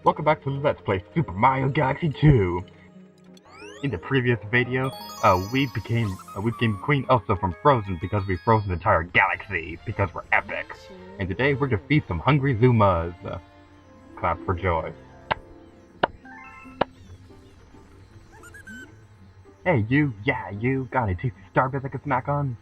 welcome back to Let's Play Super Mario Galaxy 2. In the previous video, we became Queen Elsa from Frozen because we froze the entire galaxy because we're epic. And today we're gonna feed some hungry Zumas. Clap for joy. Hey you, you, got any tasty starbits I can snack on?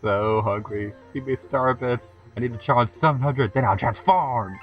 So hungry. Give me starbits. I need to challenge 700, then I'll transform!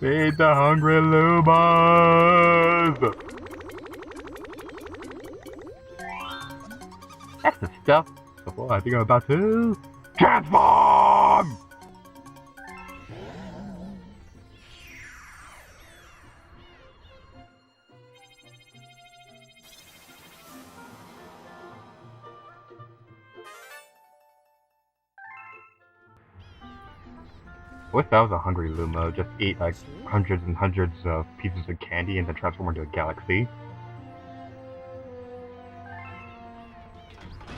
Feed the hungry Lumas! That's the stuff. Before I think I'm about to transform! What if that was a hungry Luma? Just eat like hundreds and hundreds of pieces of candy and then transform into a galaxy.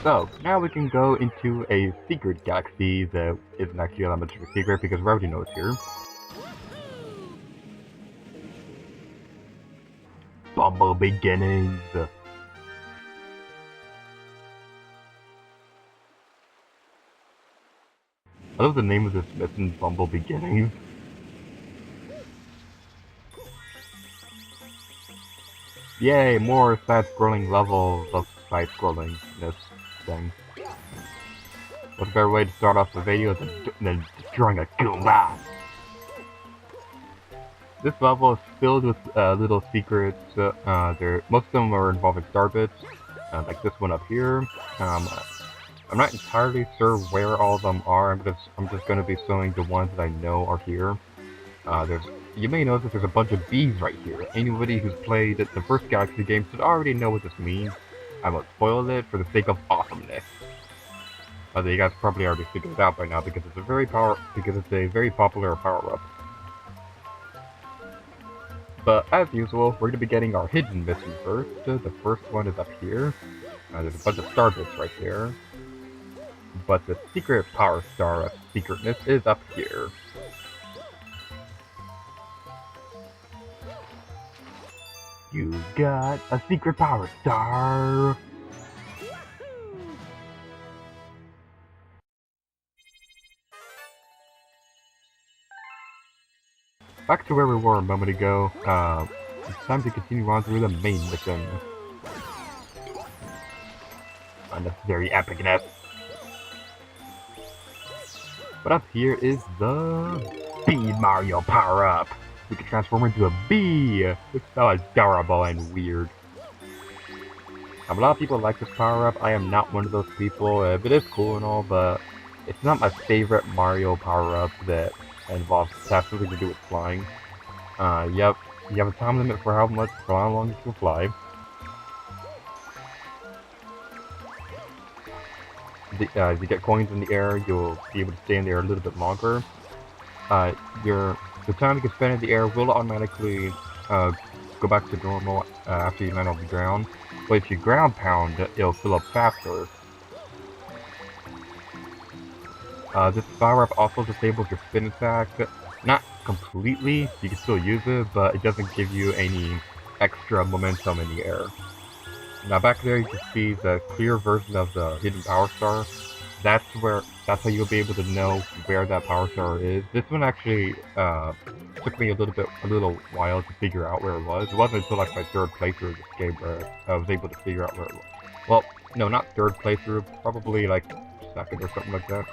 So, now we can go into a secret galaxy that isn't actually that much of a secret because we already know it's here. Bumble Beginnings! I love the name of this mission, Bumble Beginnings. Yay, more side-scrolling levels of side-scrolling this thing. What's a better way to start off the video than destroying a Goomba? This level is filled with little secrets. Most of them are involving starbits, like this one up here. I'm not entirely sure where all of them are. I'm just going to be showing the ones that I know are here. You may notice that there's a bunch of bees right here. Anybody who's played the first Galaxy game should already know what this means. I won't spoil it for the sake of awesomeness. Although you guys probably already figured it out by now because it's a very popular power-up. But as usual, we're going to be getting our hidden mission first. The first one is up here. There's a bunch of starbits right there. But the secret power star of secretness is up here. You got a secret power star! Back to where we were a moment ago, it's time to continue on through the main mission. Unnecessary epicness. But up here is the Bee Mario power-up. We can transform into a bee. It's so adorable and weird. A lot of people like this power-up. I am not one of those people. It is cool and all, but it's not my favorite Mario power-up that involves something to do with flying. You have a time limit for how long you can fly. If you get coins in the air, you'll be able to stay in there a little bit longer. The time you can spend in the air will automatically go back to normal after you land on the ground. But if you ground pound, it'll fill up faster. This power-up also disables your spin attack. Not completely, you can still use it, but it doesn't give you any extra momentum in the air. Now back there you can see the clear version of the hidden power star. That's how you'll be able to know where that power star is. This one actually took me a little while to figure out where it was. It wasn't until like my third playthrough of this game where I was able to figure out where it was. Well, no, not third playthrough, probably like second or something like that.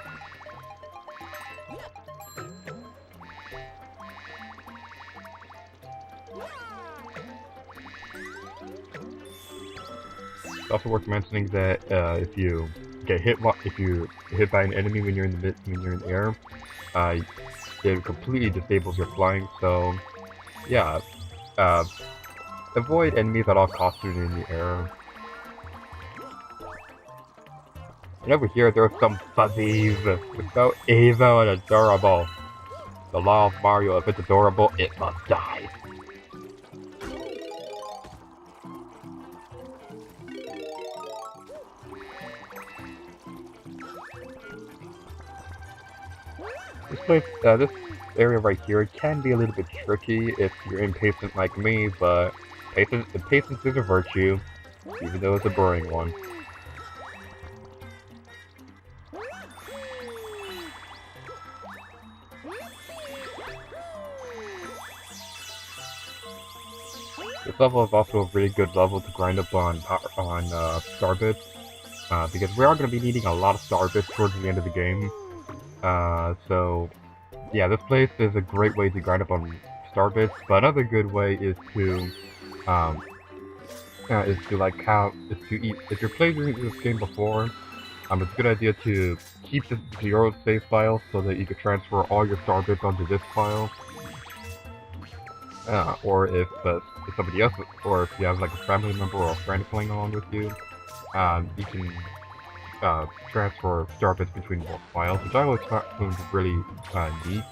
It's also worth mentioning that if you get hit by an enemy when you're in the air, it completely disables your flying. So, yeah, avoid enemies at all costs when you're in the air. And over here, there are some fuzzies. It's so evil and adorable. The law of Mario: if it's adorable, it must die. This area right here can be a little bit tricky if you're impatient like me, but patience is a virtue, even though it's a boring one. This level is also a really good level to grind up on star bits, because we are going to be needing a lot of star bits towards the end of the game. So yeah, this place is a great way to grind up on star bits, but another good way is to eat. If you're playing this game before, it's a good idea to keep the 0 save file so that you can transfer all your star bits onto this file. Or if somebody else, or if you have like a family member or a friend playing along with you, you can transfer star bits between both files, which I always found really neat.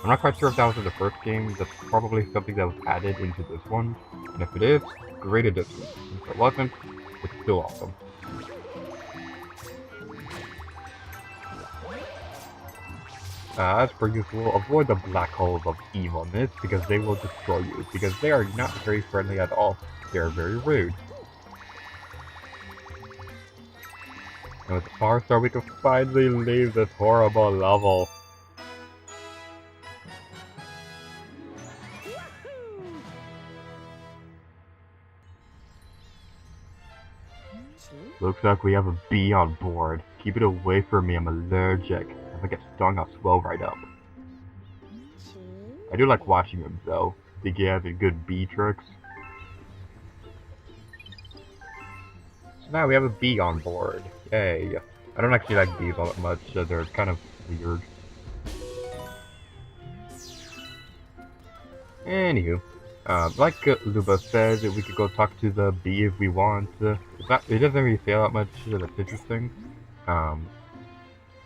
I'm not quite sure if that was in the first game. That's probably something that was added into this one, and if it is, great addition. If it wasn't, it's still awesome. As per usual, avoid the black holes of evilness because they will destroy you, because they are not very friendly at all. They are very rude. And with the Power Star, we can finally leave this horrible level. Looks like we have a bee on board. Keep it away from me, I'm allergic. If I get stung, I'll swell right up. I do like watching him, though. Think he has good bee tricks. So now we have a bee on board. Yay. I don't actually like bees all that much, so they're kind of weird. Anywho, like Luba said, we could go talk to the bee if we want. It doesn't really say that much, so that's interesting.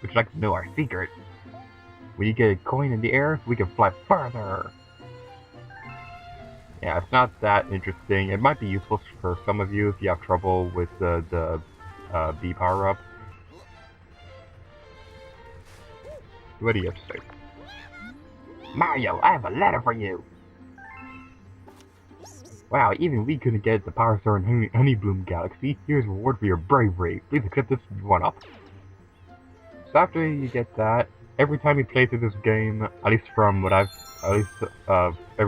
Would you like to know our secret? When you get a coin in the air, we can fly further! Yeah, it's not that interesting. It might be useful for some of you if you have trouble with the bee power-up. What do you have to say? Mario, I have a letter for you! Wow, even we couldn't get the Power Star in Honeybloom Galaxy. Here's a reward for your bravery. Please accept this one-up. So after you get that, every time you play through this game, every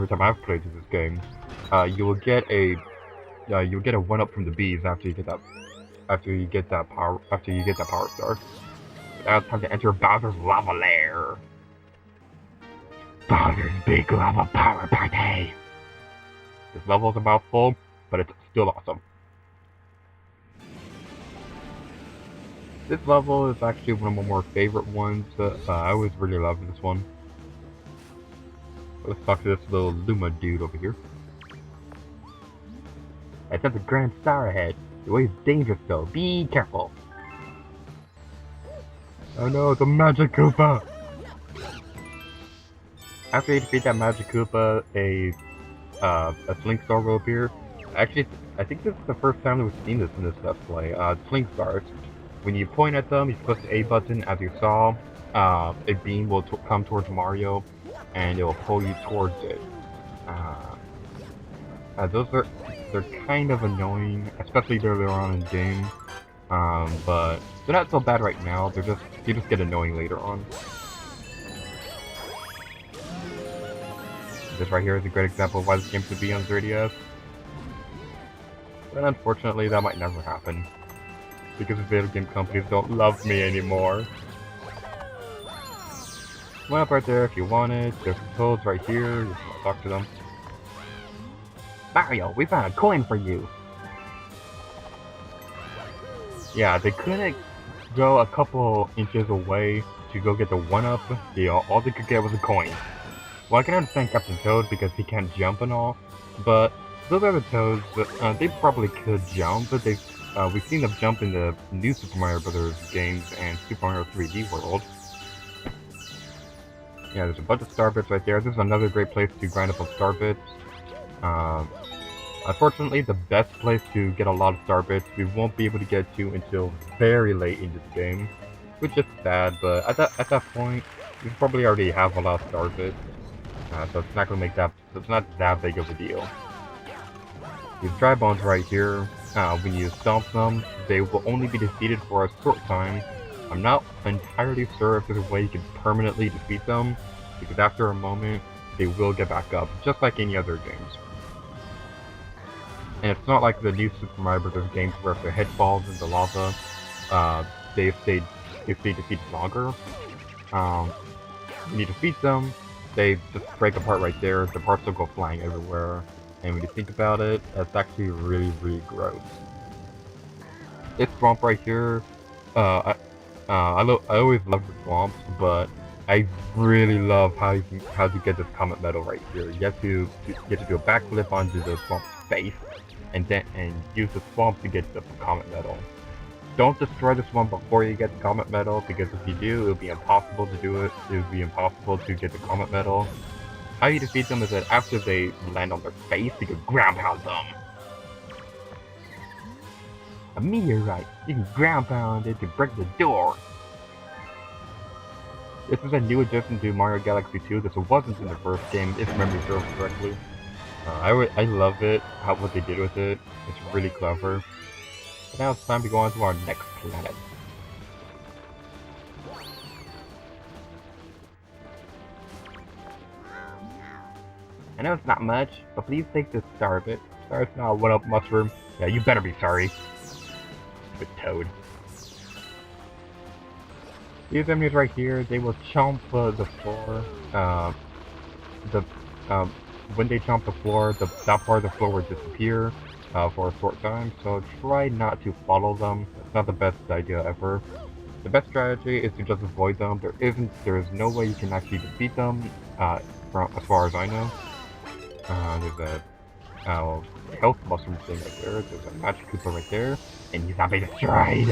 time I've played through this game, you will get a 1-up from the bees after you get that Power Star. Now it's time to enter Bowser's Lava Lair. Bowser's Big Lava Power Party. This level is a mouthful, but it's still awesome. This level is actually one of my more favorite ones. I always really loved this one. Let's talk to this little Luma dude over here. I sense a grand star ahead. The way is dangerous though. Be careful. Oh no, it's a Magic Koopa! After you defeat that Magic Koopa, a Slink Star will appear. Actually, I think this is the first time that we've seen this in this Let's Play. Slink Stars. When you point at them, you press the A button, as you saw. A beam will come towards Mario, and it will pull you towards it. They're kind of annoying, especially earlier on in the game. But they're not so bad right now. You just get annoying later on. This right here is a great example of why this game should be on 3DS. But unfortunately, that might never happen. Because the video game companies don't love me anymore. Well, up right there if you want it. There's some toads right here. You can talk to them. Mario, we found a coin for you! Yeah, they couldn't go a couple inches away to go get the 1-up. All they could get was a coin. Well, I can understand Captain Toad because he can't jump and all, but those other Toads, they probably could jump, but we've seen them jump in the new Super Mario Bros. Games and Super Mario 3D World. Yeah, there's a bunch of star bits right there. This is another great place to grind up on star bits. Unfortunately, the best place to get a lot of star bits we won't be able to get to until very late in this game, which is sad. But at that point, You probably already have a lot of stars it, so it's not gonna make that. It's not that big of a deal. These dry bones right here, when you stomp them, they will only be defeated for a short time. I'm not entirely sure if there's a way you can permanently defeat them, because after a moment, they will get back up, just like any other games. And it's not like the new Super Mario Bros. Games where if their head falls into lava, they stay defeated longer. When you defeat them, they just break apart right there. The parts will go flying everywhere. And when you think about it, that's actually really, really gross. This swamp right here, I always love the swamps, but I really love how to get this comet medal right here. You have to do a backflip onto the swamp's face, and use the swamp to get the comet medal. Don't destroy the swamp before you get the comet medal, because if you do, it'll be impossible to do it. It will be impossible to get the comet medal. How you defeat them is that after they land on their face, you can ground pound them. A meteorite. You can ground pound it to break the door. This is a new addition to Mario Galaxy 2. This wasn't in the first game, if memory serves correctly. I love it, what they did with it. It's really clever. But now it's time to go on to our next planet. I know it's not much, but please take this star of it. Sorry, it's not a 1-up mushroom. Yeah, you better be sorry. Stupid toad. These enemies right here, they will chomp the floor. When they chomp the floor, that part of the floor will disappear for a short time. So try not to follow them. It's not the best idea ever. The best strategy is to just avoid them. There is no way you can actually defeat them, as far as I know. There's a health mushroom thing right there. There's a magic Koopa right there, and he's not being destroyed.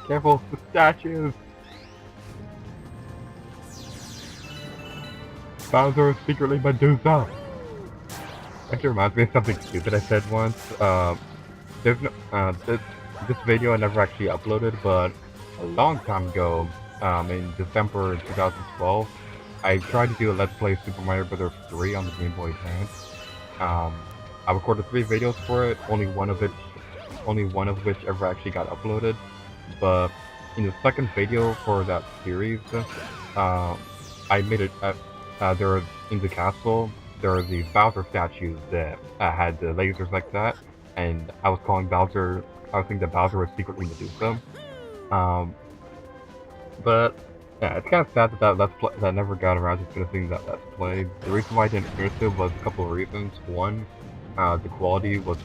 Careful, the statues. Bowser is secretly Medusa. Actually reminds me of something stupid I said once. There's no, this video I never actually uploaded, but a long time ago, in December 2012, I tried to do a Let's Play Super Mario Bros. 3 on the Game Boy Advance. I recorded 3 videos for it, only one of which ever actually got uploaded. But in the second video for that series, I made it. There were, in the castle, there were these Bowser statues that had the lasers like that, and I was calling Bowser. I was thinking that Bowser was secretly Medusa. But yeah, it's kind of sad that never got around to finishing that Let's Play. The reason why I didn't finish it was a couple of reasons. One, the quality was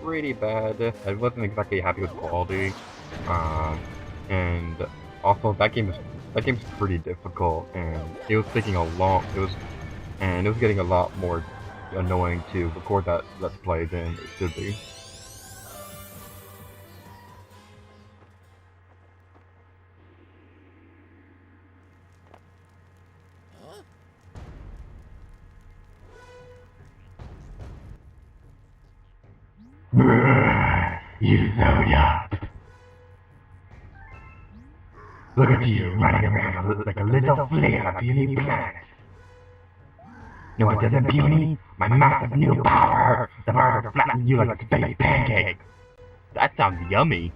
pretty bad. I wasn't exactly happy with the quality, and also that game's pretty difficult, and it was taking a long. It was getting a lot more annoying to record that Let's Play than it should be. You so dumb. Look at you running around like a little flea on a puny planet. No one doesn't puny? My massive new power! The power to flatten you like a space pancake! That sounds yummy.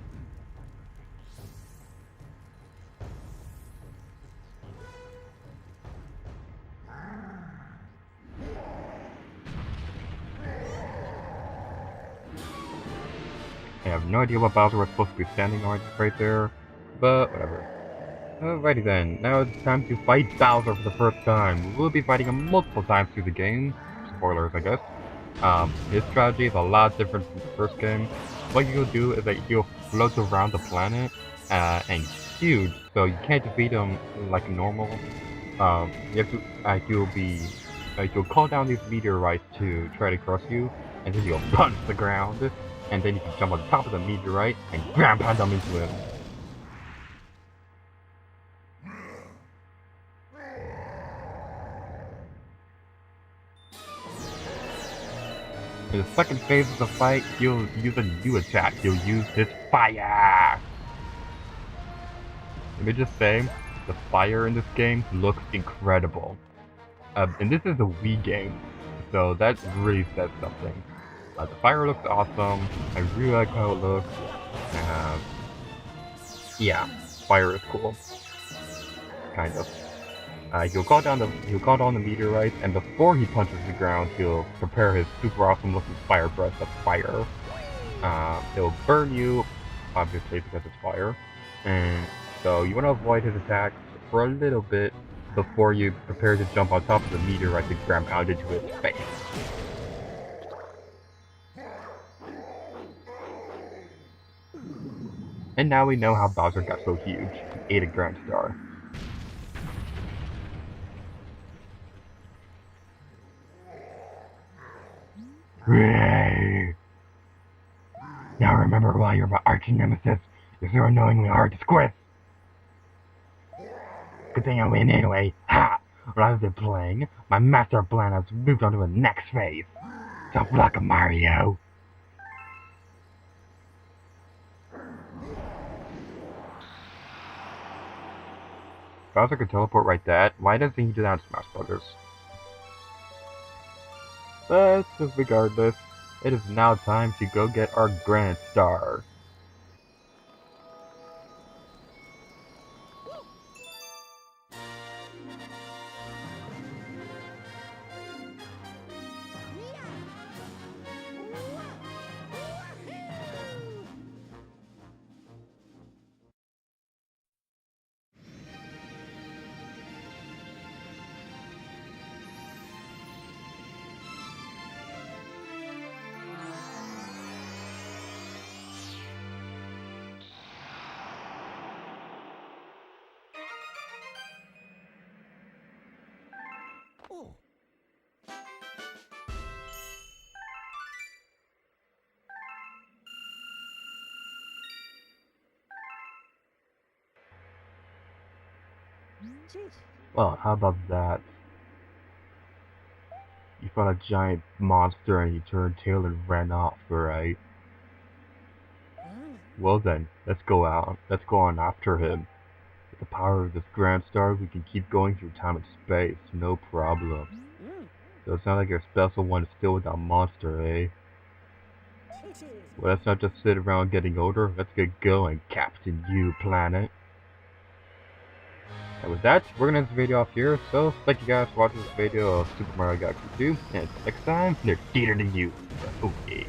I have no idea what Bowser was supposed to be standing on right there, but whatever. Alrighty then, now it's time to fight Bowser for the first time. We'll be fighting him multiple times through the game. Spoilers, I guess. His strategy is a lot different from the first game. What you'll do is that he'll float around the planet, and he's huge, so you can't defeat him like normal. You have to, you'll call down these meteorites to try to cross you, and then you'll punch the ground, and then you can jump on top of the meteorite and ground pound them into him. In the second phase of the fight, he'll use a new attack. He'll use his fire! Let me just say, the fire in this game looks incredible. And this is a Wii game, so that really says something. The fire looks awesome. I really like how it looks. Yeah, fire is cool. Kind of. He'll call down the meteorite, and before he punches the ground, he'll prepare his super awesome looking fire breath of fire. It'll burn you, obviously because it's fire, and so you want to avoid his attacks for a little bit before you prepare to jump on top of the meteorite to grab out into his face. And now we know how Bowser got so huge. He ate a Grand Star. Hooray! Now remember why you're my arch nemesis. You're so annoyingly hard to squish. Good thing I win anyway. Ha! Rather than playing, my master plan has moved on to the next phase. Tough luck, Mario. Bowser can teleport right that. Why doesn't he do that in Smash Brothers? But regardless, it is now time to go get our Grand Star. Well, how about that? You fought a giant monster and you turned tail and ran off, right? Well then, let's go on after him. With the power of this Grand Star, we can keep going through time and space, no problem. So it's not like your special one is still with that monster, eh? Well, let's not just sit around getting older, let's get going, Captain U Planet. And with that, we're gonna end this video off here, so thank you guys for watching this video of Super Mario Galaxy 2, and until next time, near theater to you. Okay.